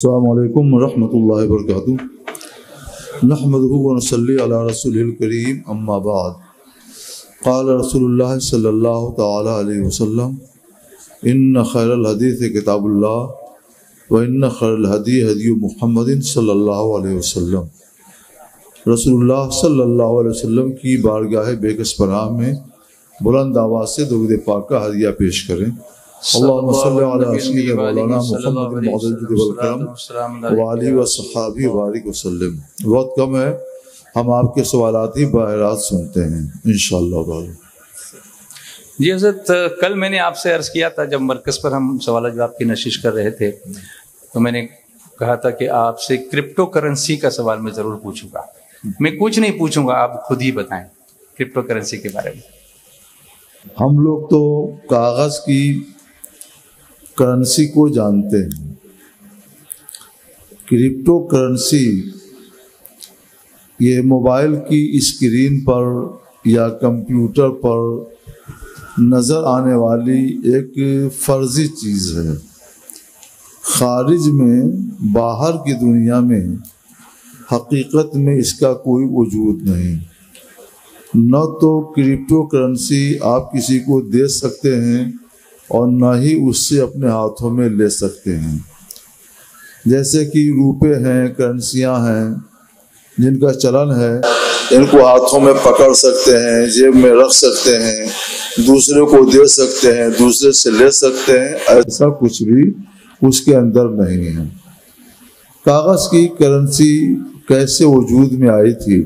السلام علیکم ورحمۃ اللہ وبرکاتہ. نحمدہ ونصلی علی رسولہ الکریم، اما بعد. قال رسول اللہ صلی اللہ تعالی علیہ وسلم: ان خیر الحدیث کتاب اللہ وان خیر الہدی ہدی محمد صلی اللہ علیہ وسلم. رسول اللہ صلی اللہ علیہ وسلم کی بارگاہ بیکس پناہ میں بلند آواز سے درود پاک کا ہدیہ پیش کریں. اللہم صلی علی سیدنا مولانا محمد المعظم والکرم وعلی وصحابہ وبارک وسلم. وقت کم ہے، ہم آپ کے سوالات ہی براہ سنتے ہیں انشاءاللہ. جی حضرت، کل میں نے آپ سے عرض کیا تھا جب مرکز پر ہم سوال جواب کی نشش کر رہے تھے تو میں نے کہا تھا کہ آپ سے کرپٹو کرنسی کا سوال میں ضرور پوچھوں گا. میں کچھ نہیں پوچھوں گا، آپ خود ہی بتائیں کرپٹو کرنسی کے بارے میں. ہم لوگ تو کاغذ کی کرنسی کو جانتے ہیں. کرپٹو کرنسی یہ موبائل کی اسکرین پر یا کمپیوٹر پر نظر آنے والی ایک فرضی چیز ہے. خارج میں، باہر کی دنیا میں حقیقت میں اس کا کوئی وجود نہیں. نہ تو کرپٹو کرنسی آپ کسی کو دے سکتے ہیں اور نہ ہی اس سے اپنے ہاتھوں میں لے سکتے ہیں. جیسے کہ روپے ہیں، کرنسیاں ہیں جن کا چلن ہے، ان کو ہاتھوں میں پکڑ سکتے ہیں، جیب میں رکھ سکتے ہیں، دوسرے کو دے سکتے ہیں، دوسرے سے لے سکتے ہیں. ایسا کچھ بھی اس کے اندر نہیں ہے. کاغذ کی کرنسی کیسے وجود میں آئی تھی؟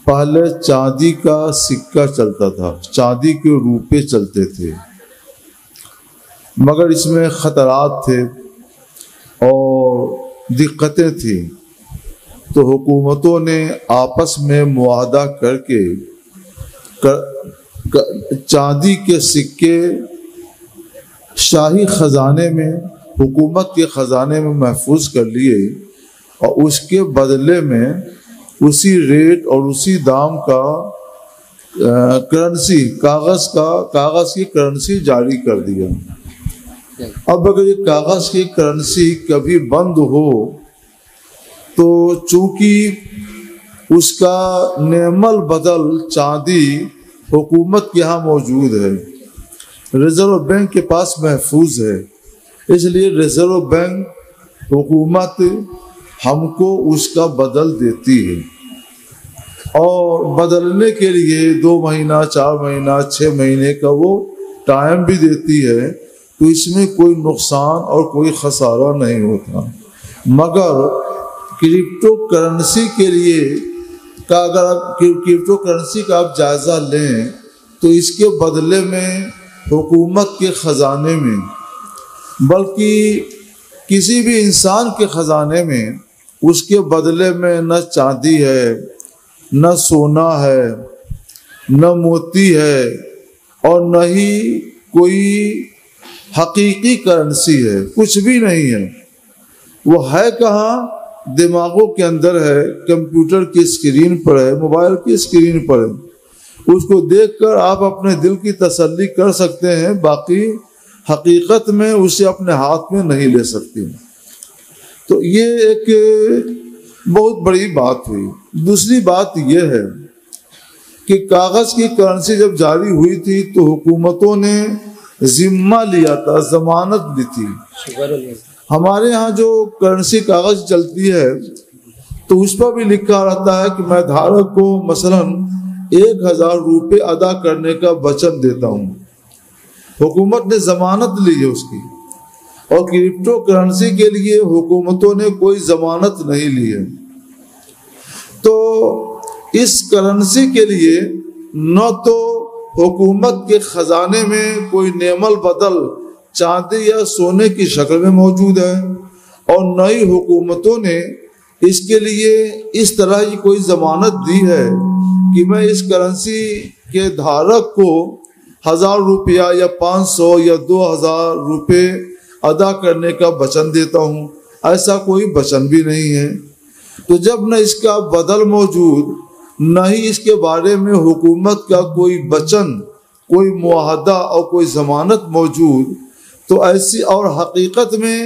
پہلے چاندی کا سکہ چلتا تھا، چاندی کے روپے چلتے تھے، مگر اس میں خطرات تھے اور دقتیں تھیں. تو حکومتوں نے آپس میں معاہدہ کر کے چاندی کے سکے شاہی خزانے میں، حکومت کے خزانے میں محفوظ کر لیے اور اس کے بدلے میں اسی ریٹ اور اسی دام کا کرنسی، کاغذ کی کرنسی جاری کر دیا. اب اگر یہ کاغذ کی کرنسی کبھی بند ہو تو چونکہ اس کا نعم البدل چاندی حکومت کے ہاں موجود ہے، ریزرو بینک کے پاس محفوظ ہے، اس لیے ریزرو بینک حکومت ہم کو اس کا بدل دیتی ہے اور بدلنے کے لیے 2 مہینہ 4 مہینہ 6 مہینے کا وہ ٹائم بھی دیتی ہے. تو اس میں کوئی نقصان اور کوئی خسارہ نہیں ہوتا. مگر کرپٹو کرنسی کے لیے اگر آپ کرپٹو کرنسی کا آپ جائزہ لیں تو اس کے بدلے میں حکومت کے خزانے میں، بلکہ کسی بھی انسان کے خزانے میں، اس کے بدلے میں نہ چاندی ہے، نہ سونا ہے، نہ موتی ہے اور نہ ہی کوئی حقیقی کرنسی ہے، کچھ بھی نہیں ہے. وہ ہے کہاں؟ دماغوں کے اندر ہے، کمپیوٹر کی اسکرین پر ہے، موبائل کی اسکرین پر ہے. اس کو دیکھ کر آپ اپنے دل کی تسلی کر سکتے ہیں، باقی حقیقت میں اسے اپنے ہاتھ میں نہیں لے سکتے. تو یہ ایک بہت بڑی بات ہوئی. دوسری بات یہ ہے کہ کاغذ کی کرنسی جب جاری ہوئی تھی تو حکومتوں نے ذمہ لیا تھا، ضمانت لی تھی. ہمارے ہاں جو کرنسی کاغذ چلتی ہے تو اس پر بھی لکھا رہتا ہے کہ میں دھارک کو مثلاً 1000 روپے ادا کرنے کا وعدہ دیتا ہوں. حکومت نے ضمانت لی ہے اس کی. اور کرپٹو کرنسی کے لیے حکومتوں نے کوئی ضمانت نہیں لی ہے. تو اس کرنسی کے لیے نہ تو حکومت کے خزانے میں کوئی نعم البدل چاندی یا سونے کی شکل میں موجود ہے اور نہ ہی حکومتوں نے اس کے لیے اس طرح کی کوئی ضمانت دی ہے کہ میں اس کرنسی کے دھارک کو 1000 روپیہ یا 500 یا 2000 روپے ادا کرنے کا وعدہ دیتا ہوں. ایسا کوئی وعدہ بھی نہیں ہے. تو جب نہ اس کا بدل موجود، نہ ہی اس کے بارے میں حکومت کا کوئی وعدہ، کوئی معاہدہ اور کوئی ضمانت موجود، تو ایسی اور حقیقت میں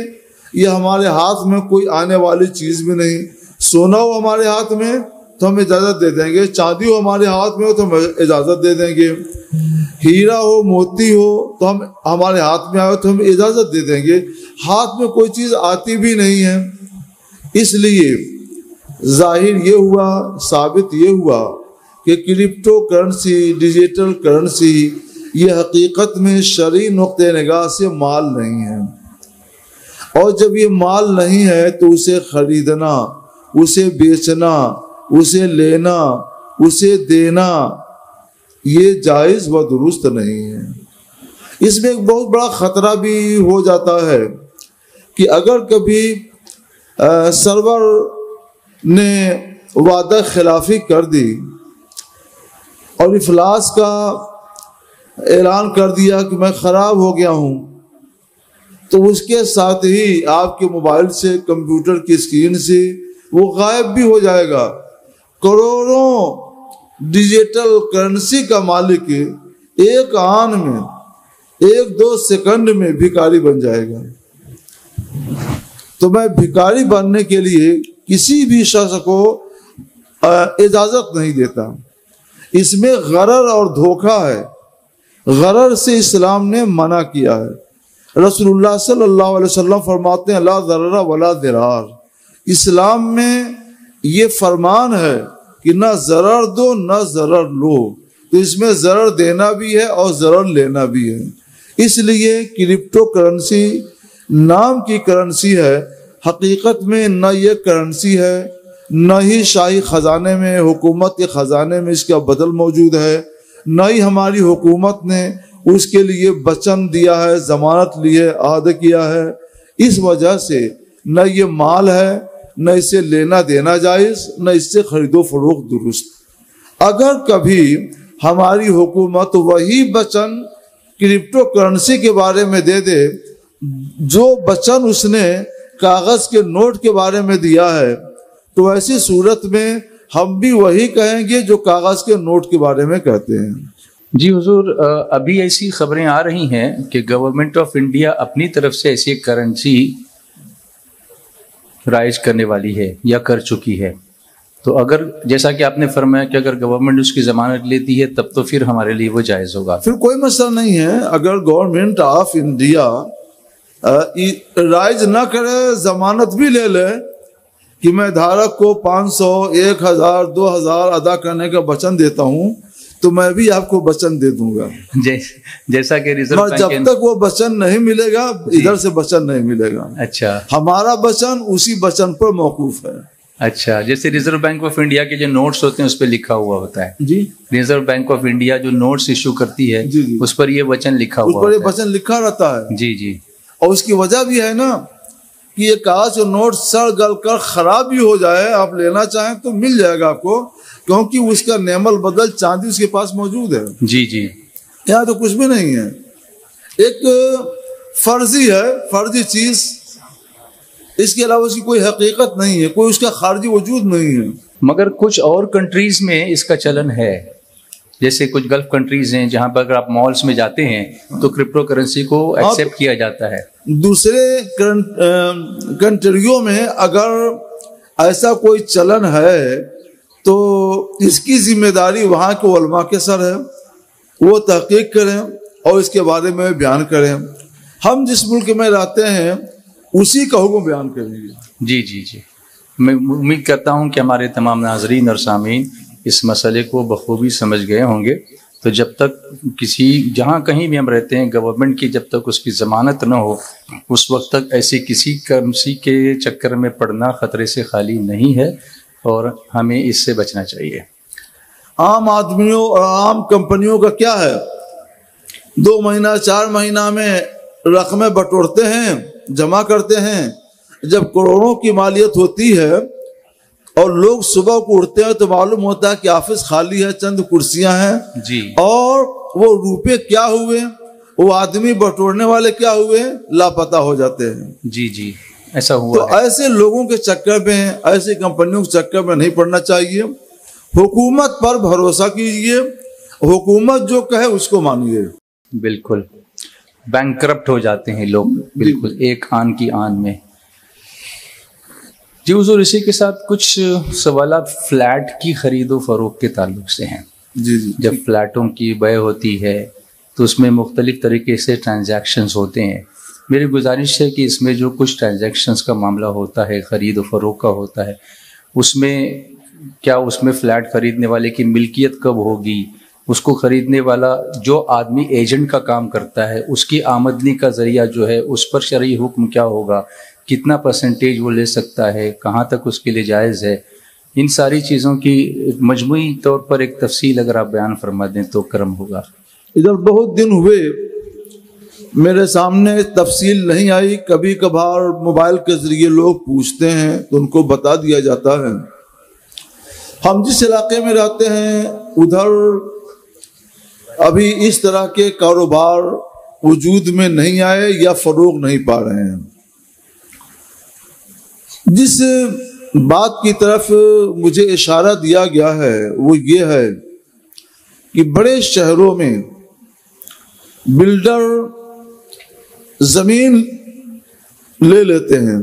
یہ ہمارے ہاتھ میں کوئی آنے والی چیز بھی نہیں. سونا ہو ہمارے ہاتھ میں تو ہم اجازت دے دیں گے, چاندی ہو ہمارے ہاتھ میں ہو تو ہم اجازت دے دیں گے, ہیرا ہو موتی ہو تو ہمارے ہاتھ میں آئے تو ہم اجازت دے دیں گے. ہاتھ میں کوئی چیز آتی بھی نہیں ہے. اس لیے ظاہر یہ ہوا, ثابت یہ ہوا کہ کرپٹو کرنسی, ڈیجیٹل کرنسی یہ حقیقت میں شرعی نقطۂ نگاہ سے مال نہیں ہے. اور جب یہ مال نہیں ہے تو اسے خریدنا, اسے بیچنا, اسے لینا, اسے دینا یہ جائز و درست نہیں ہے. اس میں ایک بہت بڑا خطرہ بھی ہو جاتا ہے کہ اگر کبھی سرور نے وعدہ خلافی کر دی اور افلاس کا اعلان کر دیا کہ میں خراب ہو گیا ہوں, تو اس کے ساتھ ہی آپ کے موبائل سے, کمپیوٹر کی اسکرین سے وہ غائب بھی ہو جائے گا. کروڑوں ڈیجیٹل کرنسی کا مالک ایک آن میں, 1-2 سیکنڈ میں بھکاری بن جائے گا. تو میں بھکاری بننے کے لیے کسی بھی شخص کو اجازت نہیں دیتا. اس میں غرر اور دھوکہ ہے. غرر سے اسلام نے منع کیا ہے. رسول اللہ صلی اللہ علیہ وسلم فرماتے ہیں لا ضرر ولا ضرار. اسلام میں یہ فرمان ہے کہ نہ ضرر دو نہ ضرر لو. تو اس میں ضرر دینا بھی ہے اور ضرر لینا بھی ہے. اس لیے کرپٹو کرنسی نام کی کرنسی ہے, حقیقت میں نہ یہ کرنسی ہے, نہ ہی شاہی خزانے میں, حکومت کے خزانے میں اس کا بدل موجود ہے, نہ ہی ہماری حکومت نے اس کے لیے وچن دیا ہے, ضمانت لیے عہد کیا ہے. اس وجہ سے نہ یہ مال ہے, نہ اسے لینا دینا جائز, نہ اس سے خرید و فروخت درست. اگر کبھی ہماری حکومت وہی وچن کرپٹو کرنسی کے بارے میں دے دے جو وچن اس نے کاغذ کے نوٹ کے بارے میں دیا ہے, تو ایسی صورت میں ہم بھی وہی کہیں گے جو کاغذ کے نوٹ کے بارے میں کہتے ہیں. جی حضور, ابھی ایسی خبریں آ رہی ہیں کہ گورنمنٹ آف انڈیا اپنی طرف سے ایسی کرنسی رائج کرنے والی ہے یا کر چکی ہے. تو اگر جیسا کہ آپ نے فرمایا کہ اگر گورنمنٹ اس کی ضمانت لیتی ہے تب تو پھر ہمارے لیے وہ جائز ہوگا. پھر کوئی مسئلہ نہیں ہے. اگر گورنمنٹ آف انڈیا رائج نہ کرے, ضمانت بھی لے لے کہ میں دھارک کو 500, 1000, 2000 ادا کرنے کا وچن دیتا ہوں, تو میں بھی آپ کو وچن دے دوں گا. جیسا کہ ریزرو بینک, جب تک وہ وچن نہیں ملے گا ادھر سے وچن نہیں ملے گا. اچھا, ہمارا وچن اسی وچن پر موقوف ہے. اچھا, جیسے ریزرو بینک آف انڈیا کے جو نوٹس ہوتے ہیں اس پہ لکھا ہوا ہوتا ہے. جی, ریزرو بینک آف انڈیا جو نوٹس ایشو کرتی ہے جی اس پر یہ وچن لکھا ہوا اس پر یہ وچن لکھا رہتا ہے. جی جی. اور اس کی وجہ بھی ہے نا کہ یہ کاغذ اور نوٹ سڑ گل کر خراب بھی ہو جائے, آپ لینا چاہیں تو مل جائے گا آپ کو, کیونکہ اس کا نعم البدل چاندی اس کے پاس موجود ہے. جی جی. یہاں تو کچھ بھی نہیں ہے, ایک فرضی ہے, فرضی چیز, اس کے علاوہ اس کی کوئی حقیقت نہیں ہے, کوئی اس کا خارجی وجود نہیں ہے. مگر کچھ اور کنٹریز میں اس کا چلن ہے, جیسے کچھ گلف کنٹریز ہیں جہاں پر اگر آپ مالز میں جاتے ہیں تو کرپٹو کرنسی کو ایکسیپٹ کیا جاتا ہے. دوسرے کنٹریوں میں اگر ایسا کوئی چلن ہے تو اس کی ذمہ داری وہاں کے علماء کے سر ہے, وہ تحقیق کریں اور اس کے بارے میں بیان کریں. ہم جس ملک میں رہتے ہیں اسی کا حکم بیان کریں گے. جی جی جی. میں امید کرتا ہوں کہ ہمارے تمام ناظرین اور سامعین اس مسئلے کو بخوبی سمجھ گئے ہوں گے. تو جب تک جہاں کہیں بھی ہم رہتے ہیں گورنمنٹ کی جب تک اس کی ضمانت نہ ہو اس وقت تک ایسی کسی کرنسی کے چکر میں پڑنا خطرے سے خالی نہیں ہے, اور ہمیں اس سے بچنا چاہیے. عام آدمیوں اور عام کمپنیوں کا کیا ہے, 2 مہینہ 4 مہینہ میں رقمیں بٹورتے ہیں, جمع کرتے ہیں. جب کروڑوں کی مالیت ہوتی ہے اور لوگ صبح کو اٹھتے ہیں تو معلوم ہوتا ہے کہ آفس خالی ہے, چند کرسیاں ہیں جی, اور وہ روپے کیا ہوئے, وہ آدمی بٹورنے والے کیا ہوئے, لاپتہ ہو جاتے ہیں. جی جی, ایسا ہوا. تو ایسے لوگوں کے چکر میں, ایسی کمپنیوں کے چکر میں نہیں پڑنا چاہیے. حکومت پر بھروسہ کیجیے, حکومت جو کہے اس کو مانیے. بالکل, بینک کرپٹ ہو جاتے ہیں لوگ, بالکل ایک آن کی آن میں. جی حضور، اسی کے ساتھ کچھ سوالات فلیٹ کی خرید و فروخت کے تعلق سے ہیں. جی جی. جب فلیٹوں کی بے ہوتی ہے تو اس میں مختلف طریقے سے ٹرانزیکشنز ہوتے ہیں. میری گزارش ہے کہ اس میں جو کچھ ٹرانزیکشنز کا معاملہ ہوتا ہے، خرید و فروخت کا ہوتا ہے، اس میں کیا اس میں فلیٹ خریدنے والے کی ملکیت کب ہوگی، اس کو خریدنے والا جو آدمی ایجنٹ کا کام کرتا ہے اس کی آمدنی کا ذریعہ جو ہے اس پر شرعی حکم کیا ہوگا، کتنا پرسنٹیج وہ لے سکتا ہے، کہاں تک اس کے لیے جائز ہے، ان ساری چیزوں کی مجموعی طور پر ایک تفصیل اگر آپ بیان فرما دیں تو کرم ہوگا. ادھر بہت دن ہوئے میرے سامنے تفصیل نہیں آئی. کبھی کبھار موبائل کے ذریعے لوگ پوچھتے ہیں تو ان کو بتا دیا جاتا ہے. ہم جس علاقے میں رہتے ہیں ادھر ابھی اس طرح کے کاروبار وجود میں نہیں آئے یا فروغ نہیں پا رہے ہیں. جس بات کی طرف مجھے اشارہ دیا گیا ہے وہ یہ ہے کہ بڑے شہروں میں بلڈر زمین لے لیتے ہیں.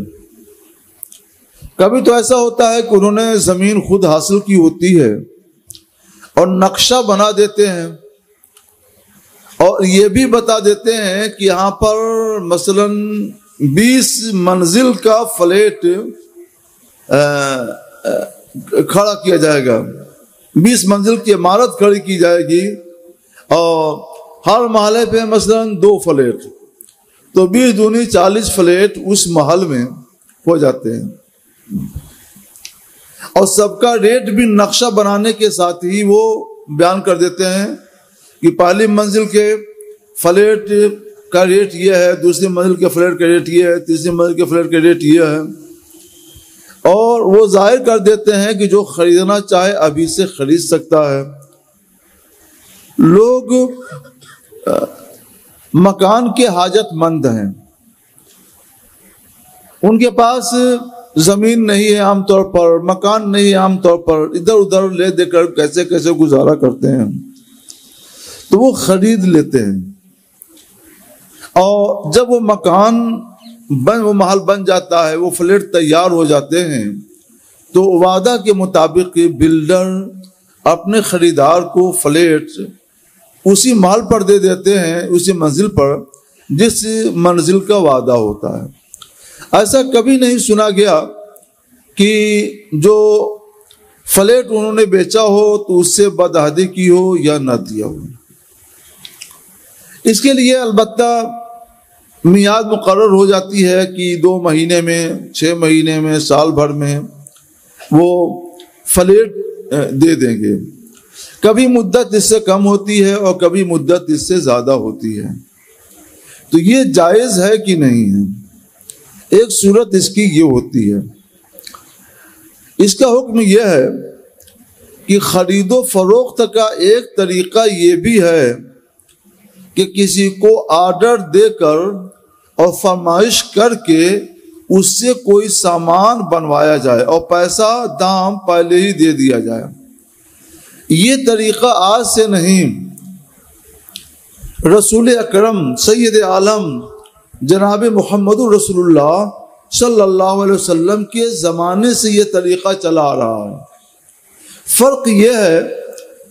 کبھی تو ایسا ہوتا ہے کہ انہوں نے زمین خود حاصل کی ہوتی ہے اور نقشہ بنا دیتے ہیں اور یہ بھی بتا دیتے ہیں کہ یہاں پر مثلاً 20 منزل کا فلیٹ کھڑا کیا جائے گا، 20 منزل کی عمارت کھڑی کی جائے گی اور ہر محلے پہ مثلاً 2 فلیٹ، تو 20 دونی 40 فلیٹ اس محل میں ہو جاتے ہیں. اور سب کا ریٹ بھی نقشہ بنانے کے ساتھ ہی وہ بیان کر دیتے ہیں کہ پہلی منزل کے فلیٹ کا ریٹ یہ ہے، دوسری منزل کے فلیٹ کا ریٹ یہ ہے، تیسری منزل کے فلیٹ کا ریٹ یہ ہے. اور وہ ظاہر کر دیتے ہیں کہ جو خریدنا چاہے ابھی سے خرید سکتا ہے. لوگ مکان کے حاجت مند ہیں، ان کے پاس زمین نہیں ہے، عام طور پر مکان نہیں ہے، عام طور پر ادھر ادھر لے دے کر کیسے کیسے گزارا کرتے ہیں، تو وہ خرید لیتے ہیں. اور جب وہ مکان وہ محل بن جاتا ہے، وہ فلیٹ تیار ہو جاتے ہیں، تو وعدہ کے مطابق بلڈر اپنے خریدار کو فلیٹ اسی محل پر دے دیتے ہیں، اسی منزل پر جس منزل کا وعدہ ہوتا ہے. ایسا کبھی نہیں سنا گیا کہ جو فلیٹ انہوں نے بیچا ہو تو اس سے بدعہدی کی ہو یا نہ دیا ہو. اس کے لیے البتہ میعاد مقرر ہو جاتی ہے کہ 2 مہینے میں، 6 مہینے میں، سال بھر میں وہ فلیٹ دے دیں گے. کبھی مدت اس سے کم ہوتی ہے اور کبھی مدت اس سے زیادہ ہوتی ہے. تو یہ جائز ہے کہ نہیں ہے؟ ایک صورت اس کی یہ ہوتی ہے، اس کا حکم یہ ہے کہ خرید و فروخت کا ایک طریقہ یہ بھی ہے کہ کسی کو آرڈر دے کر اور فرمائش کر کے اس سے کوئی سامان بنوایا جائے اور پیسہ دام پہلے ہی دے دیا جائے. یہ طریقہ آج سے نہیں، رسول اکرم سید عالم جناب محمد رسول اللہ صلی اللہ علیہ وسلم کے زمانے سے یہ طریقہ چلا آ رہا ہے. فرق یہ ہے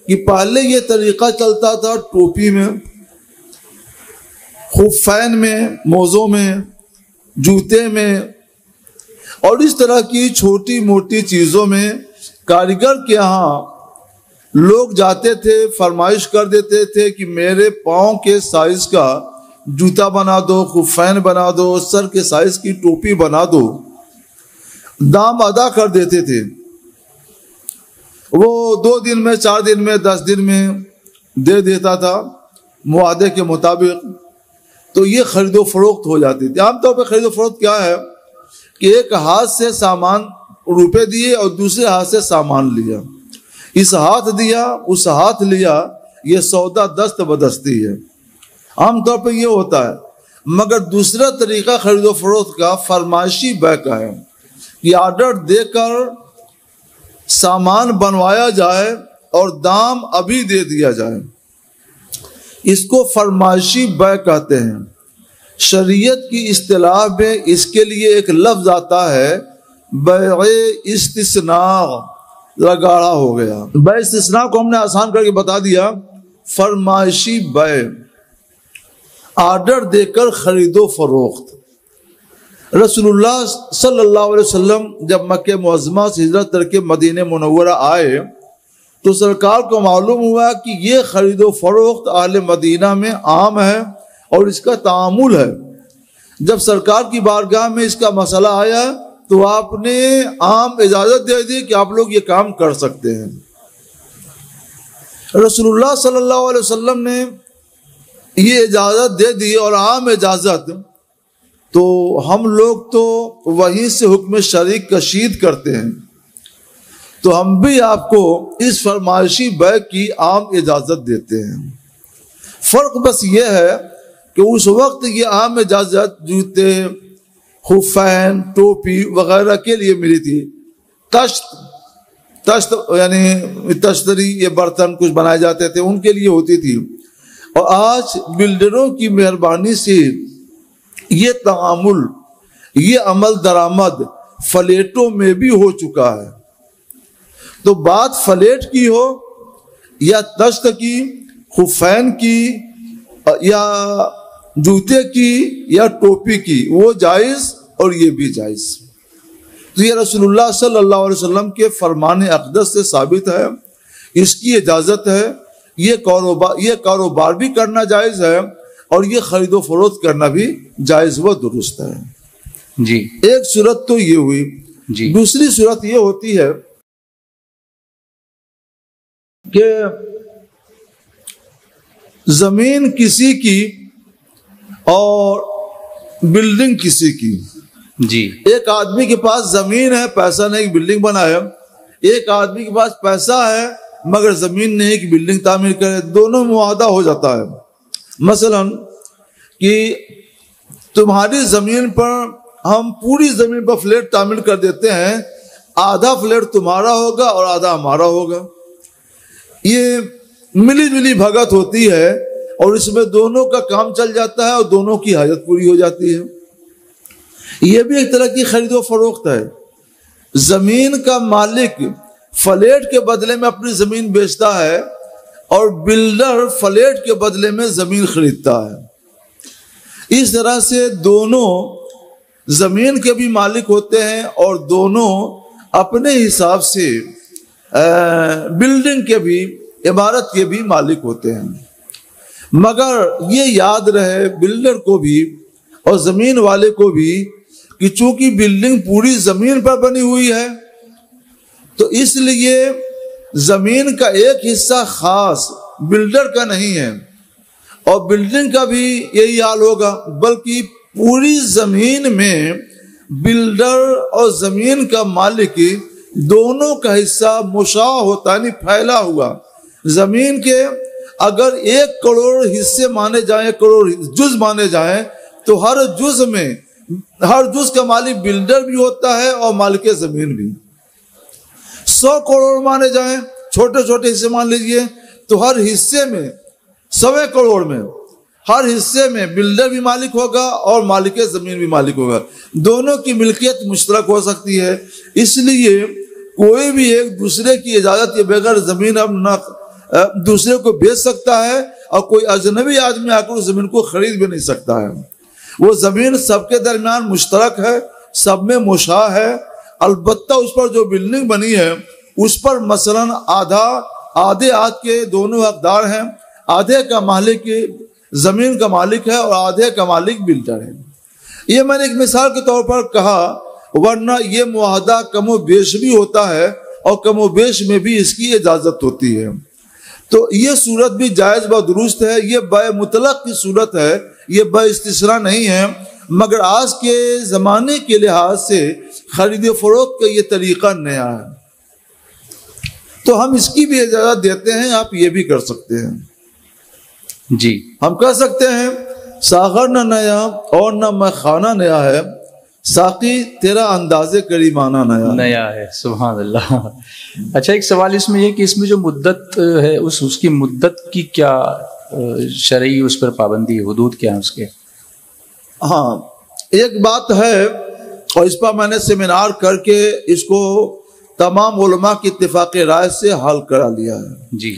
کہ پہلے یہ طریقہ چلتا تھا ٹوپی میں، خفین میں، موزوں میں، جوتے میں اور اس طرح کی چھوٹی موٹی چیزوں میں. کاریگر کے ہاں لوگ جاتے تھے، فرمائش کر دیتے تھے کہ میرے پاؤں کے سائز کا جوتا بنا دو، خفین بنا دو، سر کے سائز کی ٹوپی بنا دو. دام ادا کر دیتے تھے، وہ 2 دن میں، 4 دن میں، 10 دن میں دے دیتا تھا معاہدے کے مطابق. تو یہ خرید و فروخت ہو جاتی تھی. عام طور پہ خرید و فروخت کیا ہے کہ ایک ہاتھ سے سامان روپے دیے اور دوسرے ہاتھ سے سامان لیا، اس ہاتھ دیا اس ہاتھ لیا، یہ سودا دست بدستی ہے. عام طور پہ یہ ہوتا ہے. مگر دوسرا طریقہ خرید و فروخت کا فرمائشی بیع کا ہے کہ آرڈر دے کر سامان بنوایا جائے اور دام ابھی دے دیا جائے. اس کو فرمائشی بیع کہتے ہیں. شریعت کی اصطلاح میں اس کے لیے ایک لفظ آتا ہے بیع استثناء ذرا گاڑھا ہو گیا. بیع استثناء کو ہم نے آسان کر کے بتا دیا، فرمائشی بیع، آرڈر دے کر خرید و فروخت. رسول اللہ صلی اللہ علیہ وسلم جب مکہ معظمہ سے ہجرت کر کے مدینہ منورہ آئے تو سرکار کو معلوم ہوا کہ یہ خرید و فروخت اہل مدینہ میں عام ہے اور اس کا تعامل ہے. جب سرکار کی بارگاہ میں اس کا مسئلہ آیا تو آپ نے عام اجازت دے دی کہ آپ لوگ یہ کام کر سکتے ہیں. رسول اللہ صلی اللہ علیہ وسلم نے یہ اجازت دے دی اور عام اجازت، تو ہم لوگ تو وہیں سے حکم شرعی کشید کرتے ہیں، تو ہم بھی آپ کو اس فرمائشی بیع کی عام اجازت دیتے ہیں. فرق بس یہ ہے کہ اس وقت یہ عام اجازت جوتے، خفین، ٹوپی وغیرہ کے لیے ملی تھی. تشت یعنی تشتری، یہ برتن کچھ بنائے جاتے تھے ان کے لیے ہوتی تھی. اور آج بلڈروں کی مہربانی سے یہ تعامل، یہ عمل درآمد فلیٹوں میں بھی ہو چکا ہے. تو بات فلیٹ کی ہو یا تشت کی، خفین کی، یا جوتے کی، یا ٹوپی کی، وہ جائز اور یہ بھی جائز. تو یہ رسول اللہ صلی اللہ علیہ وسلم کے فرمان اقدس سے ثابت ہے، اس کی اجازت ہے. یہ کاروبار بھی کرنا جائز ہے اور یہ خرید و فروخت کرنا بھی جائز و درست ہے. جی ایک صورت تو یہ ہوئی. جی دوسری صورت یہ ہوتی ہے کہ زمین کسی کی اور بلڈنگ کسی کی. جی ایک آدمی کے پاس زمین ہے، پیسہ نہیں بلڈنگ بنائے. ایک آدمی کے پاس پیسہ ہے مگر زمین نہیں کہ بلڈنگ تعمیر کرے. دونوں معاہدہ ہو جاتا ہے. مثلا کہ تمہاری زمین پر ہم پوری زمین پر فلیٹ تعمیر کر دیتے ہیں، آدھا فلیٹ تمہارا ہوگا اور آدھا ہمارا ہوگا. یہ ملی جلی بھگت ہوتی ہے اور اس میں دونوں کا کام چل جاتا ہے اور دونوں کی حاجت پوری ہو جاتی ہے. یہ بھی ایک طرح کی خرید و فروخت ہے. زمین کا مالک فلیٹ کے بدلے میں اپنی زمین بیچتا ہے اور بلڈر فلیٹ کے بدلے میں زمین خریدتا ہے. اس طرح سے دونوں زمین کے بھی مالک ہوتے ہیں اور دونوں اپنے حساب سے بلڈنگ کے بھی، عمارت کے بھی مالک ہوتے ہیں. مگر یہ یاد رہے بلڈر کو بھی اور زمین والے کو بھی کہ چونکہ بلڈنگ پوری زمین پر بنی ہوئی ہے تو اس لیے زمین کا ایک حصہ خاص بلڈر کا نہیں ہے اور بلڈنگ کا بھی یہی حال ہوگا، بلکہ پوری زمین میں بلڈر اور زمین کا مالک دونوں کا حصہ مشاع ہوتا ہے، یعنی پھیلا ہوا. زمین کے اگر 1 کروڑ حصے مانے جائیں، 1 کروڑ جز مانے جائیں، تو ہر جز کا مالک بلڈر بھی ہوتا ہے اور مالک زمین بھی. 100 کروڑ مانے جائیں، چھوٹے چھوٹے حصے مان لیجئے، تو ہر حصے میں 100 کروڑ میں ہر حصے میں بلڈر بھی مالک ہوگا اور مالک زمین بھی مالک ہوگا. دونوں کی ملکیت مشترک ہو سکتی ہے. اس لیے کوئی بھی ایک دوسرے کی اجازت کے بغیر زمین اب نہ دوسرے کو بیچ سکتا ہے اور کوئی اجنبی آدمی آ کر اس زمین کو خرید بھی نہیں سکتا ہے. وہ زمین سب کے درمیان مشترک ہے، سب میں مشاع ہے. البتہ اس پر جو بلڈنگ بنی ہے اس پر مثلا آدھے ہاتھ کے دونوں حقدار ہیں. آدھے کا مالک زمین کا مالک ہے اور آدھے کا مالک بلڈر ہے. یہ میں نے ایک مثال کے طور پر کہا، ورنہ یہ معاہدہ کم و بیش بھی ہوتا ہے اور کم و بیش میں بھی اس کی اجازت ہوتی ہے. تو یہ صورت بھی جائز و درست ہے. یہ بیع مطلق کی صورت ہے، یہ بیع استثناء نہیں ہے. مگر آج کے زمانے کے لحاظ سے خرید و فروخت کا یہ طریقہ نیا ہے تو ہم اس کی بھی اجازت دیتے ہیں. آپ یہ بھی کر سکتے ہیں. جی ہم کہہ سکتے ہیں ساغر نہ نیا اور نہ مخانہ نیا ہے، ساقی تیرا انداز کریمانہ نیا ہے. سبحان اللہ. اچھا ایک سوال اس میں یہ کہ اس میں جو مدت ہے اس کی مدت کی کیا شرعی اس پر پابندی، حدود کیا ہے اس کے؟ ہاں ایک بات ہے اور اس پر میں نے سیمینار کر کے اس کو تمام علماء کی اتفاق رائے سے حل کرا لیا ہے. جی.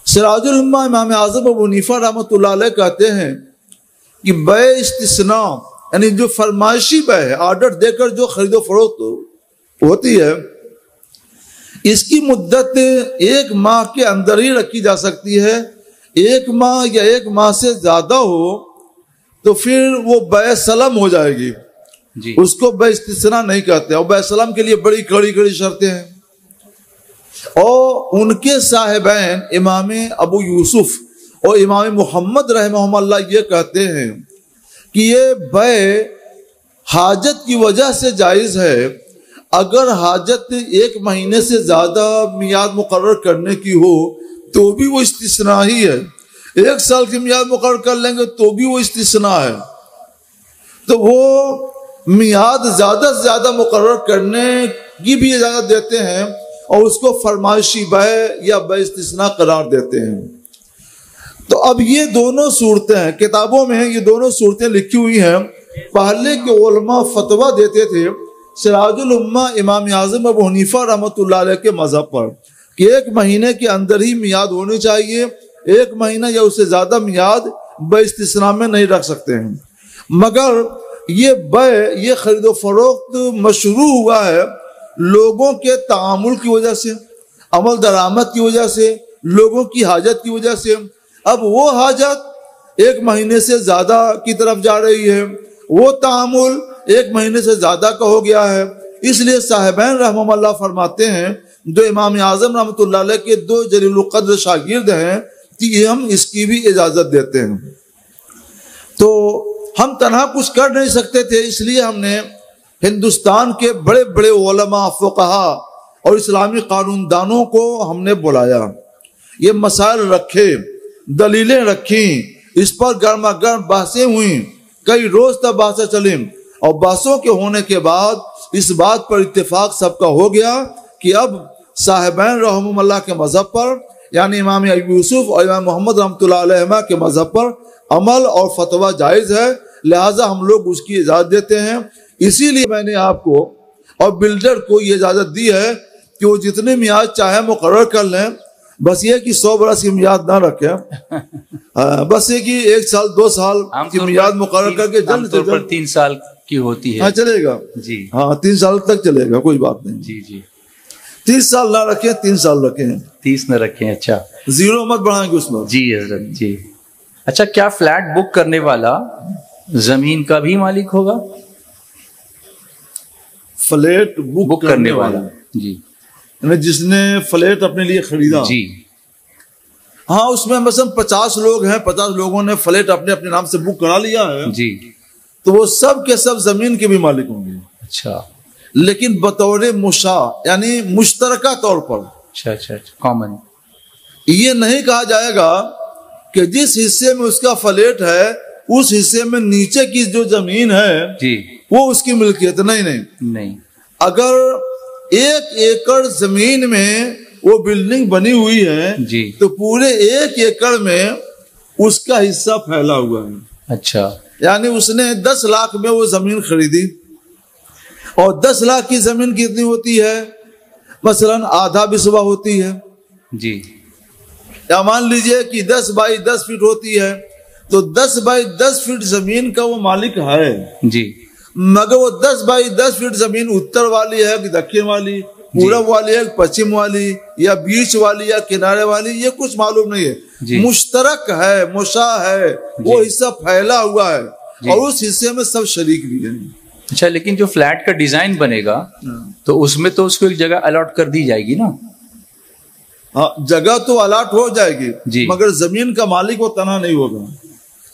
سراج الامہ امام اعظم ابو حنیفہ رحمۃ اللہ علیہ کہتے ہیں کہ بیع استثناء یعنی جو فرمائشی بیع ہے، آرڈر دے کر جو خرید و فروخت ہوتی ہے، اس کی مدت 1 ماہ کے اندر ہی رکھی جا سکتی ہے. 1 ماہ یا 1 ماہ سے زیادہ ہو تو پھر وہ بیع سلم ہو جائے گی. جی. اس کو بیع استثناء نہیں کہتے. اور بیع سلم کے لیے بڑی کڑی شرطیں ہیں. اور ان کے صاحبین امام ابو یوسف اور امام محمد رحمہ اللہ یہ کہتے ہیں کہ یہ بیع حاجت کی وجہ سے جائز ہے. اگر حاجت 1 مہینے سے زیادہ میعاد مقرر کرنے کی ہو تو بھی وہ استثناء ہی ہے. 1 سال کی میعاد مقرر کر لیں گے تو بھی وہ استثناء ہے. تو وہ میعاد زیادہ سے زیادہ مقرر کرنے کی بھی اجازت دیتے ہیں اور اس کو فرمائشی بیع یا بیع استثناء قرار دیتے ہیں. تو اب یہ دونوں صورتیں ہیں، کتابوں میں یہ دونوں صورتیں لکھی ہوئی ہیں. پہلے کے علماء فتویٰ دیتے تھے سراج الامہ امام اعظم ابو حنیفہ رحمۃ اللہ علیہ کے مذہب پر کہ 1 مہینے کے اندر ہی میعاد ہونی چاہیے. 1 مہینہ یا اس سے زیادہ میعاد بیع استثناء میں نہیں رکھ سکتے ہیں. مگر یہ بیع یہ خرید و فروخت مشروع ہوا ہے لوگوں کے تعامل کی وجہ سے، عمل درآمد کی وجہ سے، لوگوں کی حاجت کی وجہ سے. اب وہ حاجت 1 مہینے سے زیادہ کی طرف جا رہی ہے، وہ تعامل 1 مہینے سے زیادہ کا ہو گیا ہے. اس لیے صاحبین رحمہ اللہ فرماتے ہیں جو امام اعظم رحمۃ اللہ علیہ کے 2 جلیل القدر شاگرد ہیں کہ ہم اس کی بھی اجازت دیتے ہیں. تو ہم تنہا کچھ کر نہیں سکتے تھے، اس لیے ہم نے ہندوستان کے بڑے بڑے علماء، فقہا اور اسلامی قانون دانوں کو ہم نے بلایا. یہ مسائل رکھے، دلیلیں رکھیں، اس پر گرما گرم بحثیں ہوئیں، کئی روز تک بحثیں چلیں. اور بحثوں کے ہونے کے بعد اس بات پر اتفاق سب کا ہو گیا کہ اب صاحبین رحمہ اللہ کے مذہب پر یعنی امام ابو یوسف اور امام محمد رحمۃ اللہ علیہ کے مذہب پر عمل اور فتویٰ جائز ہے، لہٰذا ہم لوگ اس کی اجازت دیتے ہیں. اسی لیے میں نے آپ کو اور بلڈر کو یہ اجازت دی ہے کہ وہ جتنے میعاد چاہے مقرر کر لیں، بس یہ کہ 100 برس کی میعاد نہ رکھیں. بس یہ کہ 1 سال 2 سال کی میعاد مقرر کر کے جلد سے جلد 3 سال کی ہوتی ہے. ہاں چلے گا. جی ہاں 3 سال تک چلے گا، کوئی بات نہیں. جی جی 30 سال نہ رکھیں، 3 سال رکھیں. 30 نہ رکھیں. اچھا، 0 مت بڑھائیں گے اس میں. جی حضرت جی. اچھا، کیا فلیٹ بک کرنے والا زمین کا بھی مالک ہوگا؟ فلیٹ بک کرنے والا جی، یعنی جس نے فلیٹ اپنے لیے خریدا. جی ہاں، اس میں مثلا 50 لوگ ہیں، 50 لوگوں نے فلیٹ اپنے اپنے نام سے بک کرا لیا ہے. جی، تو وہ سب کے سب زمین کے بھی مالک ہوں گے. اچھا، لیکن بطور مشاع یعنی مشترکہ طور پر. اچھا اچھا کامن. یہ نہیں کہا جائے گا کہ جس حصے میں اس کا فلیٹ ہے اس حصے میں نیچے کی جو زمین ہے جی وہ اس کی ملکیت. نہیں. اگر 1 ایکڑ زمین میں وہ بلڈنگ بنی ہوئی ہے جی تو پورے 1 ایکڑ میں اس کا حصہ پھیلا ہوا ہے. اچھا، یعنی اس نے 10 لاکھ میں وہ زمین خریدی اور 10 لاکھ کی زمین کتنی ہوتی ہے؟ مثلا آدھا بسوا ہوتی ہے. جی، یا مان لیجئے کہ 10 بائی 10 فٹ ہوتی ہے تو 10 بائی 10 فٹ زمین کا وہ مالک ہے. جی، مگر وہ 10 بائی 10 فٹ زمین اتر والی ہے کہ دکن والی، پورب والی ہے کہ پچھم والی، یا بیچ والی یا کنارے والی، یہ کچھ معلوم نہیں ہے. جی، مشترک ہے، مشاع ہے، وہ حصہ پھیلا ہوا ہے اور اس حصے میں سب شریک بھی ہیں. اچھا، لیکن جو فلیٹ کا ڈیزائن بنے گا تو اس میں تو اس کو ایک جگہ الاٹ کر دی جائے گی نا؟ ہاں، جگہ تو الاٹ ہو جائے گی جی، مگر زمین کا مالک وہ تنہا نہیں ہوگا.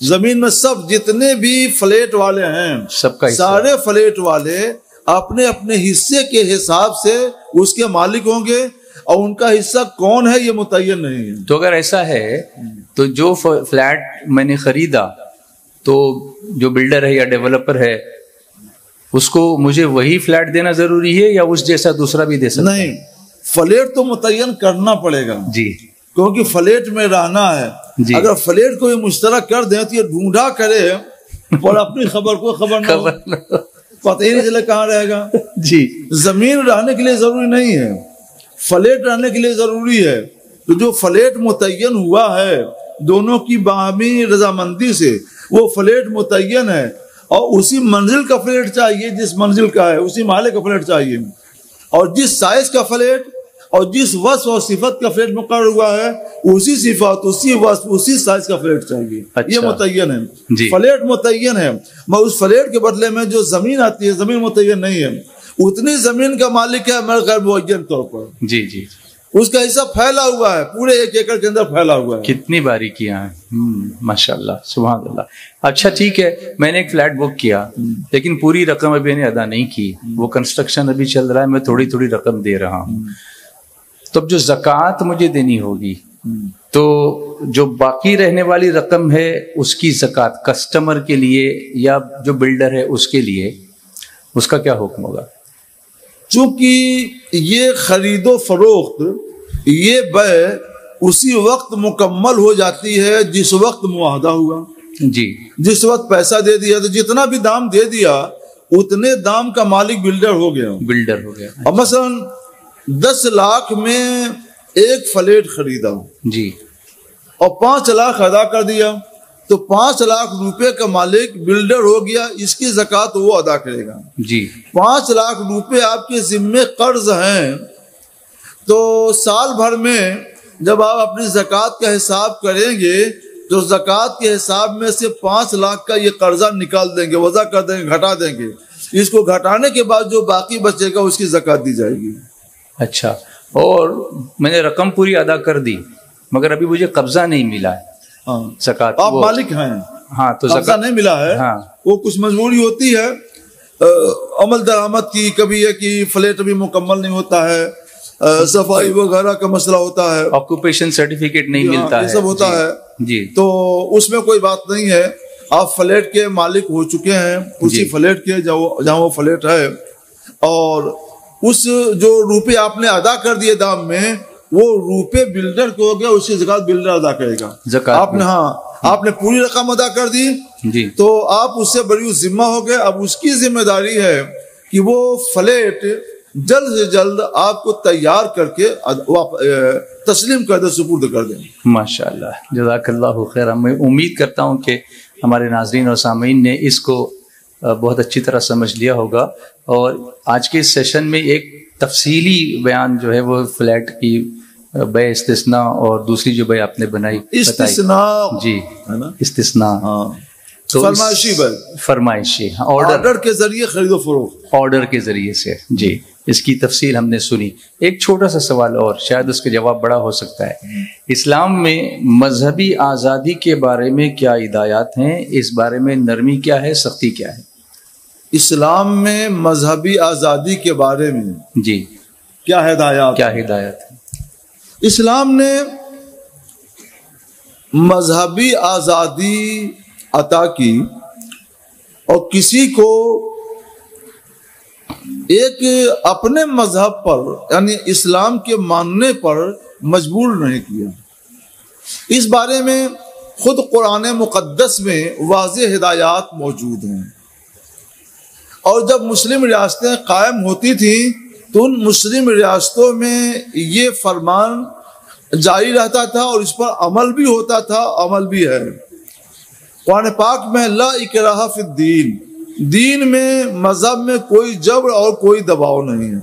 زمین میں سب جتنے بھی فلیٹ والے ہیں سب کا سارے فلیٹ والے اپنے اپنے حصے کے حساب سے اس کے مالک ہوں گے اور ان کا حصہ کون ہے یہ متعین نہیں ہے. تو اگر ایسا ہے تو جو فلیٹ میں نے خریدا تو جو بلڈر ہے یا ڈیولپر ہے اس کو مجھے وہی فلیٹ دینا ضروری ہے یا اس جیسا دوسرا بھی دے سکتا؟ نہیں، فلیٹ تو متعین کرنا پڑے گا. جی، کیونکہ فلیٹ میں رہنا ہے. جی، اگر فلیٹ کو یہ مشترک کر دیں تو یہ ڈھونڈا کرے اور اپنی خبر کو خبر نہ ہو. پتہ ہی نہیں چلا کہاں رہے گا. جی زمین رہنے کے لیے ضروری نہیں ہے, فلیٹ رہنے کے لیے ضروری ہے. تو جو فلیٹ متعین ہوا ہے دونوں کی باہمی رضامندی سے, وہ فلیٹ متعین ہے, اور اسی منزل کا فلیٹ چاہیے جس منزل کا ہے, اسی محلے کا فلیٹ چاہیے, اور جس سائز کا فلیٹ اور جس وصف اور صفت کا فلیٹ مقرر ہوا ہے اسی صفت, اسی وصف, اسی سائز کا فلیٹ چاہیے. یہ متعین ہے, فلیٹ متعین ہے. مگر اس فلیٹ کے بدلے میں جو زمین آتی ہے زمین متعین نہیں ہے. اتنی زمین کا مالک ہے مگر غیر معین طور پر. جی جی, اس کا حصہ پھیلا ہوا ہے, پورے 1 ایکڑ کے اندر پھیلا ہوا ہے. کتنی باریکیاں ہیں, ماشاء اللہ, سبحان اللہ. اچھا ٹھیک ہے, میں نے ایک فلیٹ بک کیا لیکن پوری رقم ابھی نے ادا نہیں کی, وہ کنسٹرکشن ابھی چل رہا ہے, میں تھوڑی تھوڑی رقم دے رہا ہوں. تو اب جو زکوٰۃ مجھے دینی ہوگی تو جو باقی رہنے والی رقم ہے اس کی زکوٰۃ کسٹمر کے لیے یا جو بلڈر ہے اس کے لیے, اس کا کیا حکم ہوگا؟ چونکہ یہ خرید و فروخت, یہ بیع اسی وقت مکمل ہو جاتی ہے جس وقت معاہدہ ہوا. جی, جس وقت پیسہ دے دیا تو جتنا بھی دام دے دیا اتنے دام کا مالک بلڈر ہو گیا. بلڈر ہو گیا. اب مثلا 10 لاکھ میں ایک فلیٹ خریدا جی, اور 5 لاکھ ادا کر دیا, تو 5 لاکھ روپے کا مالک بلڈر ہو گیا, اس کی زکوٰۃ وہ ادا کرے گا. جی, 5 لاکھ روپے آپ کے ذمے قرض ہیں, تو سال بھر میں جب آپ اپنی زکوٰۃ کا حساب کریں گے تو زکوٰۃ کے حساب میں سے 5 لاکھ کا یہ قرضہ نکال دیں گے, وضع کر دیں گے, گھٹا دیں گے. اس کو گھٹانے کے بعد جو باقی بچے گا اس کی زکوٰۃ دی جائے گی. اچھا, اور میں نے رقم پوری ادا کر دی مگر ابھی مجھے قبضہ نہیں ملا ہے زکوٰۃ, آپ مالک ہیں, ہاں, تو قبضہ نہیں ملا ہے, ہاں, وہ کچھ مجبوری ہوتی ہے عمل درآمد کی, کبھی یہ کہ فلیٹ بھی مکمل نہیں ہوتا ہے, صفائی وغیرہ کا مسئلہ ہوتا ہے, آکوپیشن سرٹیفکیٹ نہیں ملتا ہے, یہ سب ہوتا ہے. جی, تو اس میں کوئی بات نہیں ہے, آپ فلیٹ کے مالک ہو چکے ہیں, اسی فلیٹ کے جہاں وہ فلیٹ ہے, اور اس جو روپے آپ نے ادا کر دیے دام میں وہ روپے بلڈر کو ہو گیا, اس کی زکوٰۃ بلڈر ادا کرے گا. آپ نے, ہاں, آپ نے پوری رقم ادا کر دی جی, تو آپ اس سے بری ذمہ ہو گئے. اب اس کی ذمہ داری ہے کہ وہ فلیٹ جلد سے جلد آپ کو تیار کر کے تسلیم کر دے, سپرد کر دیں. ماشاء اللہ, جزاک اللہ خیر. میں امید کرتا ہوں کہ ہمارے ناظرین اور سامعین نے اس کو بہت اچھی طرح سمجھ لیا ہوگا, اور آج کے اس سیشن میں ایک تفصیلی بیان جو ہے وہ فلیٹ کی بے استثناء اور دوسری جو بے آپ نے بنائی, استثناء, جی, استثناء, تو فرمائشی آرڈر کے ذریعے خرید و فروخت, آرڈر کے ذریعے سے, جی, اس کی تفصیل ہم نے سنی. ایک چھوٹا سا سوال اور شاید اس کا جواب بڑا ہو سکتا ہے. اسلام میں مذہبی آزادی کے بارے میں کیا ہدایات ہیں؟ اس بارے میں نرمی کیا ہے, سختی کیا ہے؟ اسلام میں مذہبی آزادی کے بارے میں جی کیا ہدایات ہے؟ اسلام نے مذہبی آزادی عطا کی, اور کسی کو ایک اپنے مذہب پر یعنی اسلام کے ماننے پر مجبور نہیں کیا. اس بارے میں خود قرآن مقدس میں واضح ہدایات موجود ہیں, اور جب مسلم ریاستیں قائم ہوتی تھیں تو ان مسلم ریاستوں میں یہ فرمان جاری رہتا تھا اور اس پر عمل بھی ہوتا تھا, عمل بھی ہے. قرآن پاک میں لا اکراہ فی الدین, دین میں مذہب میں کوئی جبر اور کوئی دباؤ نہیں ہے.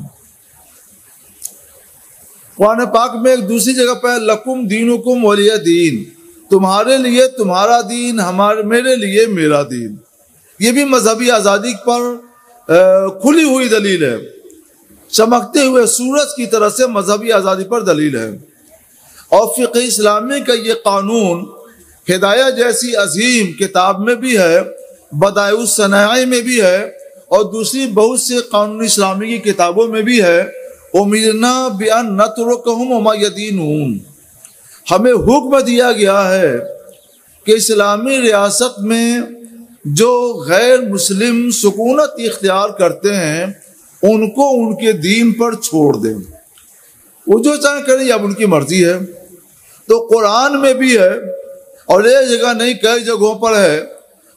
قرآن پاک میں ایک دوسری جگہ پہ لکم دینکم ولی دین, تمہارے لیے تمہارا دین, میرے لیے میرا دین. یہ بھی مذہبی آزادی پر کھلی ہوئی دلیل ہے, چمکتے ہوئے سورج کی طرح سے مذہبی آزادی پر دلیل ہے. اور فقہ اسلامی کا یہ قانون ہدایہ جیسی عظیم کتاب میں بھی ہے, بدائع الصنائع میں بھی ہے, اور دوسری بہت سے قانون اسلامی کی کتابوں میں بھی ہے. امرنا بان نترکہم وما یدینون, ہمیں حکم دیا گیا ہے کہ اسلامی ریاست میں جو غیر مسلم سکونت اختیار کرتے ہیں ان کو ان کے دین پر چھوڑ دیں, وہ جو چاہیں کریں, اب ان کی مرضی ہے. تو قرآن میں بھی ہے, اور ایک جگہ نہیں کئی جگہوں پر ہے,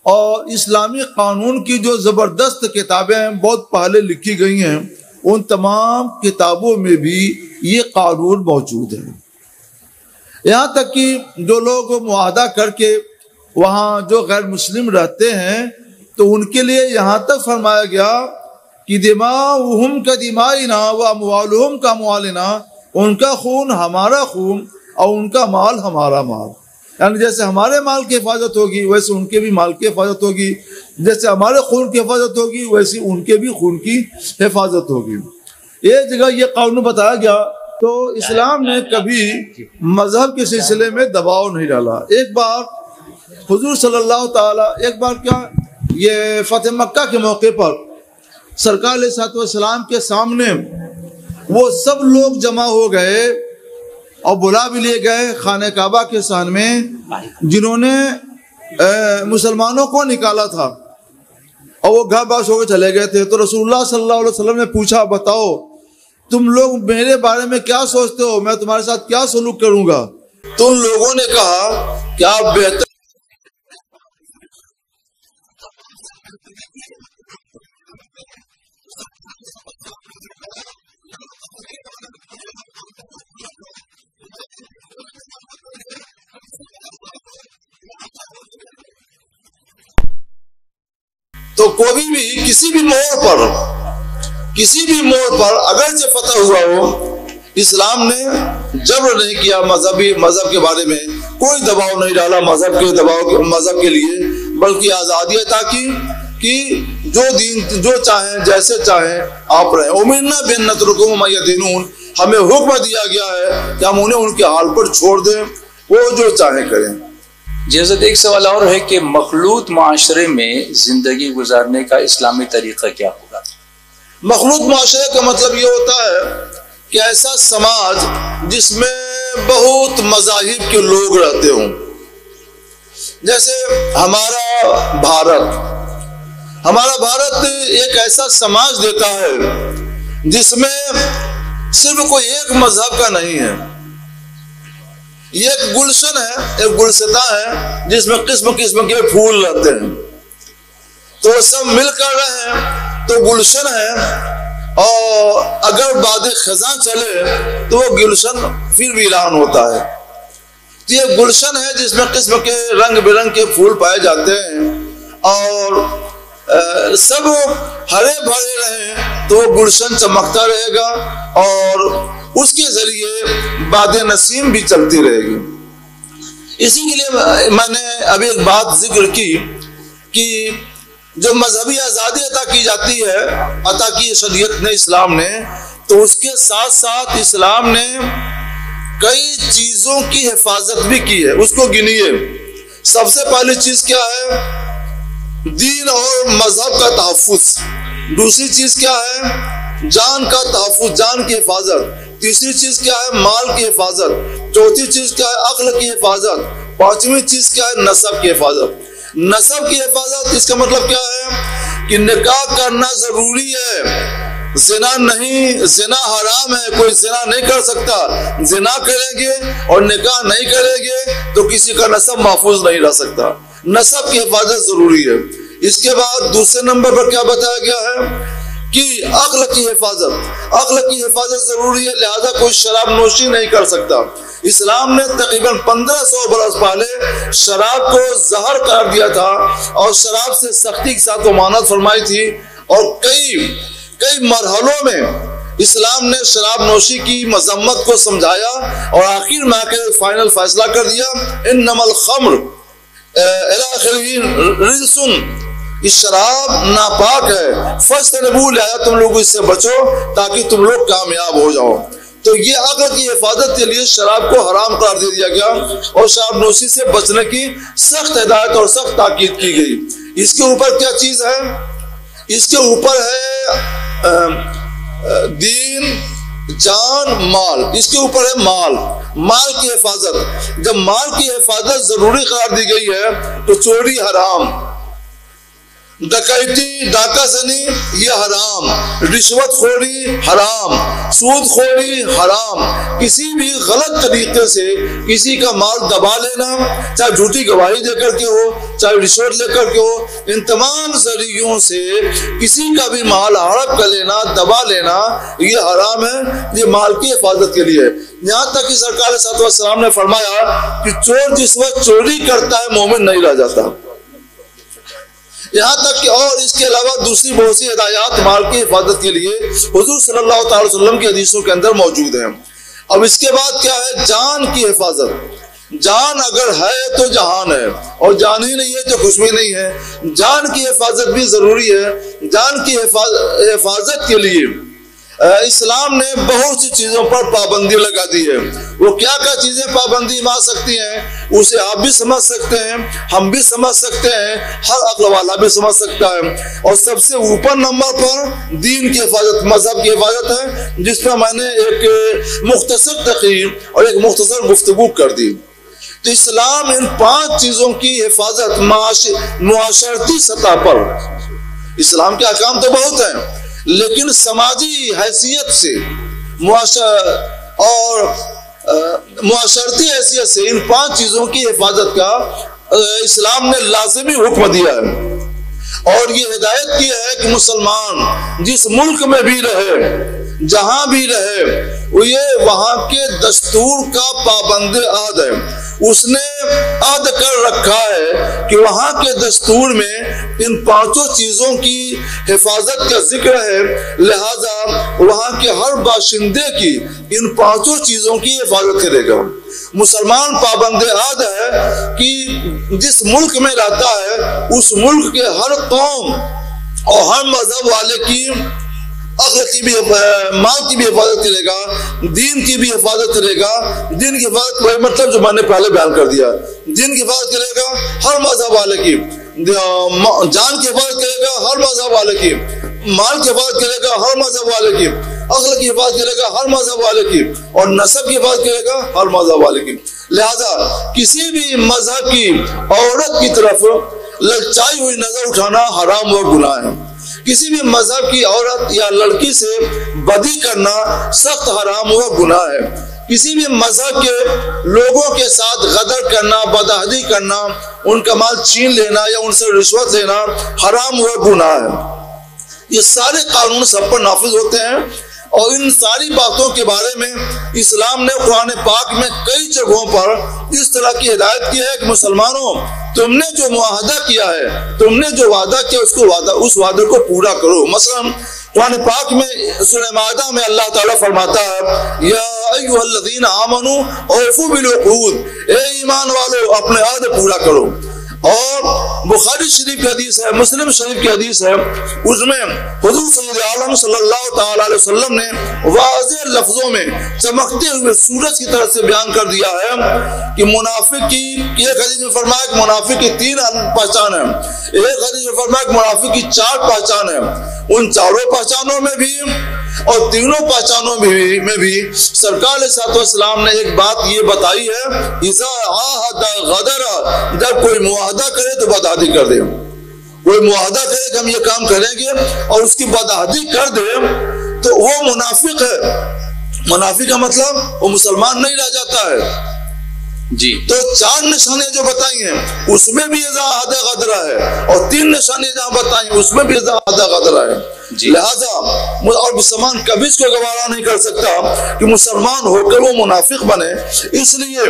اور اسلامی قانون کی جو زبردست کتابیں بہت پہلے لکھی گئی ہیں ان تمام کتابوں میں بھی یہ قانون موجود ہے. یہاں تک کہ جو لوگ معاہدہ کر کے وہاں جو غیر مسلم رہتے ہیں تو ان کے لیے یہاں تک فرمایا گیا کہ دماؤہم کا دمائنا و اموالہم کا اموالنا، ان کا خون ہمارا خون اور ان کا مال ہمارا مال. یعنی جیسے ہمارے مال کی حفاظت ہوگی ویسے ان کے بھی مال کی حفاظت ہوگی، جیسے ہمارے خون کی حفاظت ہوگی ویسے ان کے بھی خون کی حفاظت ہوگی. ایک جگہ یہ قانون بتایا گیا. تو اسلام نے کبھی مذہب کے سلسلے میں دباؤ نہیں ڈالا. ایک بار حضور صلی اللہ تعالی کیا یہ فتح مکہ کے موقع پر سرکار علیہ الصلوۃ والسلام کے سامنے وہ سب لوگ جمع ہو گئے اور بلا بھی لیے گئے خانہ کعبہ کے سامنے میں جنہوں نے مسلمانوں کو نکالا تھا اور وہ گھر باس ہو کے چلے گئے تھے. تو رسول اللہ صلی اللہ علیہ وسلم نے پوچھا بتاؤ تم لوگ میرے بارے میں کیا سوچتے ہو، میں تمہارے ساتھ کیا سلوک کروں گا؟ تو ان لوگوں نے کہا کہ آپ بہتر تو کوئی بھی کسی بھی موڑ پر اگرچہ فتح ہوا ہو، اسلام نے جبر نہیں کیا مذہب کے بارے میں، کوئی دباؤ نہیں ڈالا مذہب کے لیے، بلکہ آزادی عطا کی کہ جو چاہیں جیسے چاہیں آپ رہیں. امرنا بان نترکہم ما یدینون، ہمیں حکم دیا گیا ہے کہ ہم انہیں ان کے حال پر چھوڑ دیں، وہ جو چاہیں کریں. جی حضرت ایک سوال اور ہے کہ مخلوط معاشرے میں زندگی گزارنے کا اسلامی طریقہ کیا ہوگا؟ مخلوط معاشرے کا مطلب یہ ہوتا ہے کہ ایسا سماج جس میں بہت مذاہب کے لوگ رہتے ہوں. جیسے ہمارا بھارت ایک ایسا سماج دیتا ہے جس میں صرف کوئی ایک مذہب کا نہیں ہے. یہ ایک گلشن ہے، ایک گلستہ ہے جس میں قسم کے پھول رہتے ہیں. تو سب مل کر رہے تو گلشن ہے، اور اگر باد خزاں چلے تو وہ گلشن پھر ویران ہوتا ہے. تو یہ گلشن ہے جس میں قسم کے رنگ برنگ کے پھول پائے جاتے ہیں، اور سب ہرے بھرے رہیں تو وہ گلشن چمکتا رہے گا اور اس کے ذریعے باد نسیم بھی چلتی رہے گی. اسی کے لیے میں نے ابھی ایک بات ذکر کی کہ جو مذہبی آزادی عطا کی شریعت نے، اسلام نے، تو اس کے ساتھ ساتھ اسلام نے کئی چیزوں کی حفاظت بھی کی ہے. اس کو گنیے. سب سے پہلی چیز کیا ہے؟ دین اور مذہب کا تحفظ. دوسری چیز کیا ہے؟ جان کا تحفظ، جان کی حفاظت. تیسری چیز کیا ہے؟ مال کی حفاظت. چوتھی چیز کیا ہے؟ عقل کی حفاظت. پانچویں چیز کیا ہے؟ نسب کی حفاظت. نسب کی حفاظت اس کا مطلب کیا ہے کہ نکاح کرنا ضروری ہے. زنا حرام ہے، کوئی زنا نہیں کر سکتا. زنا کریں گے اور نکاح نہیں کریں گے تو کسی کا نسب محفوظ نہیں رہ سکتا. نسب کی حفاظت ضروری ہے. اس کے بعد دوسرے نمبر پر کیا بتایا گیا ہے کہ عقل کی حفاظت ضروری ہے. لہذا کوئی شراب نوشی نہیں کر سکتا. اسلام نے تقریباً 1500 برس پہلے شراب کو زہر قرار دیا تھا اور شراب سے سختی کے ساتھ ممانعت فرمائی تھی، اور کئی مرحلوں میں اسلام نے شراب نوشی کی مذمت کو سمجھایا اور آخر میں آ کے فائنل فیصلہ کر دیا انما الخمر رجسن، اس شراب ناپاک ہے، فاجتنبوہ، لہذا تم لوگ اس سے بچو تاکہ تم لوگ کامیاب ہو جاؤ. تو یہ عقل کی حفاظت کے لیے شراب کو حرام قرار دے دیا گیا اور شراب نوشی سے بچنے کی سخت ہدایت اور سخت تاکید کی گئی. اس کے اوپر کیا چیز ہے؟ اس کے اوپر ہے دین، جان، مال. اس کے اوپر ہے مال کی حفاظت. جب مال کی حفاظت ضروری قرار دی گئی ہے تو چوری حرام، ڈکیتی ڈاکہ زنی یہ حرام، رشوت خوری حرام، سود خوری حرام، کسی بھی غلط طریقے سے کسی کا مال دبا لینا، چاہے جھوٹی گواہی دے کر کے ہو، چاہے رشوت لے کر کے ہو، ان تمام ذریعوں سے کسی کا بھی مال ہڑپ کر لینا، دبا لینا، یہ حرام ہے، یہ مال کی حفاظت کے لیے۔ یہاں تک کہ سرکار صلی اللہ علیہ وسلم نے فرمایا کہ چور جس وقت چوری کرتا ہے مومن نہیں رہ جاتا۔ یہاں تک کہ اور اس کے علاوہ دوسری بہت سی ہدایات مال کی حفاظت کے لیے حضور صلی اللہ تعالی وسلم کی حدیثوں کے اندر موجود ہیں۔ اب اس کے بعد کیا ہے؟ جان کی حفاظت۔ جان اگر ہے تو جہان ہے، اور جان ہی نہیں ہے تو کچھ بھی نہیں ہے۔ جان کی حفاظت بھی ضروری ہے۔ جان کی حفاظت کے لیے اسلام نے بہت سی چیزوں پر پابندی لگا دی ہے۔ وہ کیا کیا چیزیں پابندی مار سکتی ہیں اسے آپ بھی سمجھ سکتے ہیں، ہم بھی سمجھ سکتے ہیں، ہر عقل والا بھی سمجھ سکتا ہے۔ اور سب سے اوپر نمبر پر دین کی حفاظت، مذہب کی حفاظت ہے، جس پر میں نے ایک مختصر تقریر اور ایک مختصر گفتگو کر دی۔ تو اسلام ان 5 چیزوں کی حفاظت معاشرتی سطح پر، اسلام کے احکام تو بہت ہیں لیکن سماجی حیثیت سے اور معاشرتی حیثیت سے ان 5 چیزوں کی حفاظت کا اسلام نے لازمی حکم دیا ہے، اور یہ ہدایت کی ہے کہ مسلمان جس ملک میں بھی رہے، جہاں بھی رہے، یہ وہاں کے دستور کا پابند عہد ہے۔ اس نے عہد کر رکھا ہے کہ وہاں کے دستور میں ان 5 چیزوں کی حفاظت کا ذکر ہے، لہذا وہاں کے ہر باشندے کی ان 5 چیزوں کی حفاظت کرے گا۔ مسلمان پابند عہد ہے کہ جس ملک میں رہتا ہے اس ملک کے ہر قوم اور ہر مذہب والے کی عقل کی بھی مال کی بھی حفاظت کرے گا، دین کی بھی حفاظت کرے گا۔ دین کی حفاظت کا مطلب جو میں نے پہلے بیان کر دیا، دین کی حفاظت کرے گا ہر مذہب والے کی، جان کی حفاظت کرے گا ہر مذہب والے کی، مال کی حفاظت کرے گا ہر مذہب والے کی، عقل کی حفاظت کرے گا ہر مذہب والے کی، اور نسب کی حفاظت کرے گا ہر مذہب والے کی۔ لہذا کسی بھی مذہب کی عورت کی طرف للچائی ہوئی نظر اٹھانا حرام اور گناہ ہے۔ کسی بھی مذہب کی عورت یا لڑکی سے بدی کرنا سخت حرام و گناہ ہے۔ کسی بھی مذہب کے لوگوں کے ساتھ غدر کرنا، بدعہدی کرنا، ان کا مال چھین لینا یا ان سے رشوت لینا حرام و گناہ ہے۔ یہ سارے قانون سب پر نافذ ہوتے ہیں، اور ان ساری باتوں کے بارے میں اسلام نے قرآن پاک میں کئی جگہوں پر اس طرح کی ہدایت کی ہے کہ مسلمانوں تم نے جو معاہدہ کیا ہے، تم نے جو وعدہ کیا اس وعدے کو پورا کرو۔ مثلا قرآن پاک میں سورہ مائدہ میں اللہ تعالیٰ فرماتا ہے یا ایھا الذین آمنوا اوفوا بالعقود، اے ایمان والو اپنے عہد پورا کرو۔ اور بخاری شریف کی حدیث ہے، مسلم شریف کی حدیث ہے، اس میں حضور سید عالم صلی اللہ تعالی علیہ وسلم نے واضح لفظوں میں چمکتے ہوئے سورج کی طرح سے بیان کر دیا ہے کہ منافق کی ایک حدیث میں فرمایا کہ منافق کی 3 پہچان ہے، ایک حدیث میں فرمایا کہ منافق کی 4 پہچان ہے۔ ان 4 پہچانوں میں بھی اور 3 پہچانوں میں بھی سرکار علیہ السلام نے ایک بات یہ بتائی ہے، اذا عاہد غدر، جب کوئی معاہدہ کرے تو بدعہدی کر دے۔ کوئی معاہدہ کرے کہ ہم یہ کام کریں گے اور اس کی بدعہدی کر دے تو وہ منافق ہے۔ منافق کا مطلب وہ مسلمان نہیں رہ جاتا ہے۔ جی تو 4 نشانیاں جو بتائی ہیں اس میں بھی اذا عاہد غدر ہے، اور 3 نشانیاں جہاں بتائی ہیں اس میں بھی اذا عاہد غدر ہے۔ لہذا اور مسلمان کبھی اس کو گوارا نہیں کر سکتا کہ مسلمان ہو کر وہ منافق بنے۔ اس لیے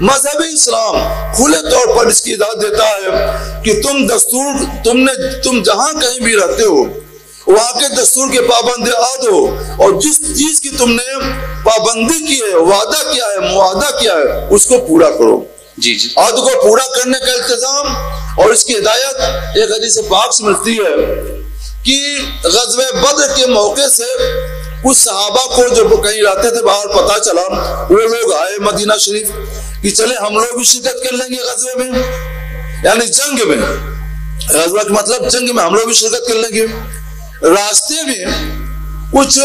مذہب اسلام کھلے طور پر اس کی اجازت دیتا ہے کہ تم جہاں کہیں بھی رہتے ہو وہاں کے دستور کے پابند عہد ہو، اور جس چیز کی تم نے پابندی کی ہے، وعدہ کیا ہے، معاہدہ کیا ہے، اس کو پورا کرو۔ عہد کو پورا کرنے کا التزام اور اس کی ہدایت ایک حدیث پاک سے ملتی ہے کہ غزوہ بدر کے موقع سے کچھ صحابہ کو جو کہیں رہتے تھے باہر پتہ چلا، وہ لوگ آئے مدینہ شریف کہ چلے ہم لوگ بھی شرکت کر لیں گے غزوے میں، یعنی جنگ میں۔ غزوہ کا مطلب جنگ میں ہم لوگ بھی شرکت کر لیں گے۔ راستے میں کچھ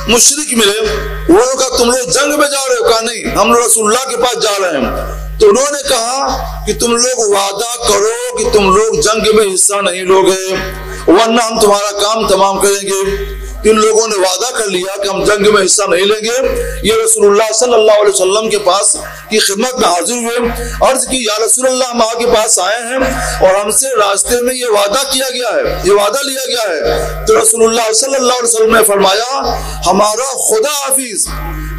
مشرک ملے، وہ کہا تم لوگ جنگ میں جا رہے ہو؟ کہا نہیں، ہم لوگ رسول اللہ کے پاس جا رہے ہیں۔ تو انہوں نے کہا کہ تم لوگ وعدہ کرو کہ تم لوگ جنگ میں حصہ نہیں لوگے ورنہ ہم تمہارا کام تمام کریں گے. ان لوگوں نے وعدہ کر لیا کہ ہم جنگ میں حصہ نہیں لیں گے. یہ رسول اللہ صلی اللہ علیہ وسلم کے پاس کی خدمت میں حاضر ہوئے, عرض کی یا رسول اللہ ہم آپ کے پاس آئے ہیں اور ہم سے راستے میں یہ وعدہ کیا گیا ہے, یہ وعدہ لیا گیا ہے. تو رسول اللہ صلی اللہ علیہ وسلم نے فرمایا ہمارا خدا حافظ,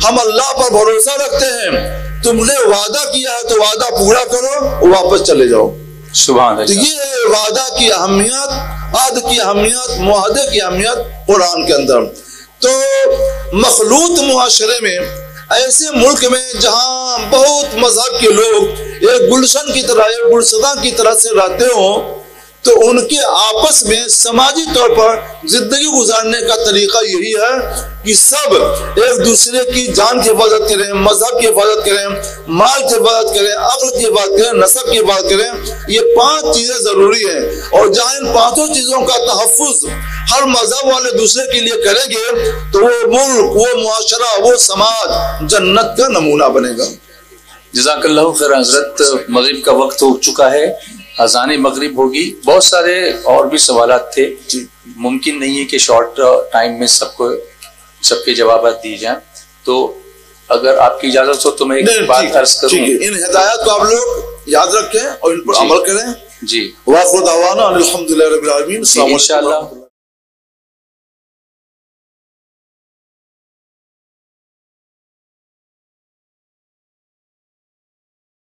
ہم اللہ پر بھروسہ رکھتے ہیں, تم نے وعدہ کیا ہے تو وعدہ پورا کرو, واپس چلے جاؤ. سبحان اللہ. تو یہ وعدہ کی اہمیت, عہد کی اہمیت, معاہدے کی اہمیت قرآن کے اندر. تو مخلوط معاشرے میں, ایسے ملک میں جہاں بہت مذہب کے لوگ ایک گلشن کی طرح, ایک گلستان کی طرح سے رہتے ہوں, تو ان کے آپس میں سماجی طور پر زندگی گزارنے کا طریقہ یہی ہے کہ سب ایک دوسرے کی جان کی حفاظت کریں, مذہب کی حفاظت کریں, مال کی حفاظت کریں, عقل کی حفاظت کریں, نسب کی حفاظت کریں. یہ 5 چیزیں ضروری ہیں, اور جہاں ان 5 چیزوں کا تحفظ ہر مذہب والے دوسرے کے لیے کریں گے تو وہ ملک, وہ معاشرہ, وہ سماج جنت کا نمونہ بنے گا. جزاک اللہ خیر حضرت. مغرب کا وقت ہو چکا ہے, اذان مغرب ہوگی. بہت سارے اور بھی سوالات تھے, ممکن نہیں ہے کہ شارٹ ٹائم میں سب کے جوابات دیے جائیں, تو اگر آپ کی اجازت ہو تو میں ایک بات عرض کروں. ان ہدایات کو آپ لوگ یاد رکھیں اور ان پر عمل کریں. جی, وآخر دعوانا الحمدللہ رب العالمین. انشاءاللہ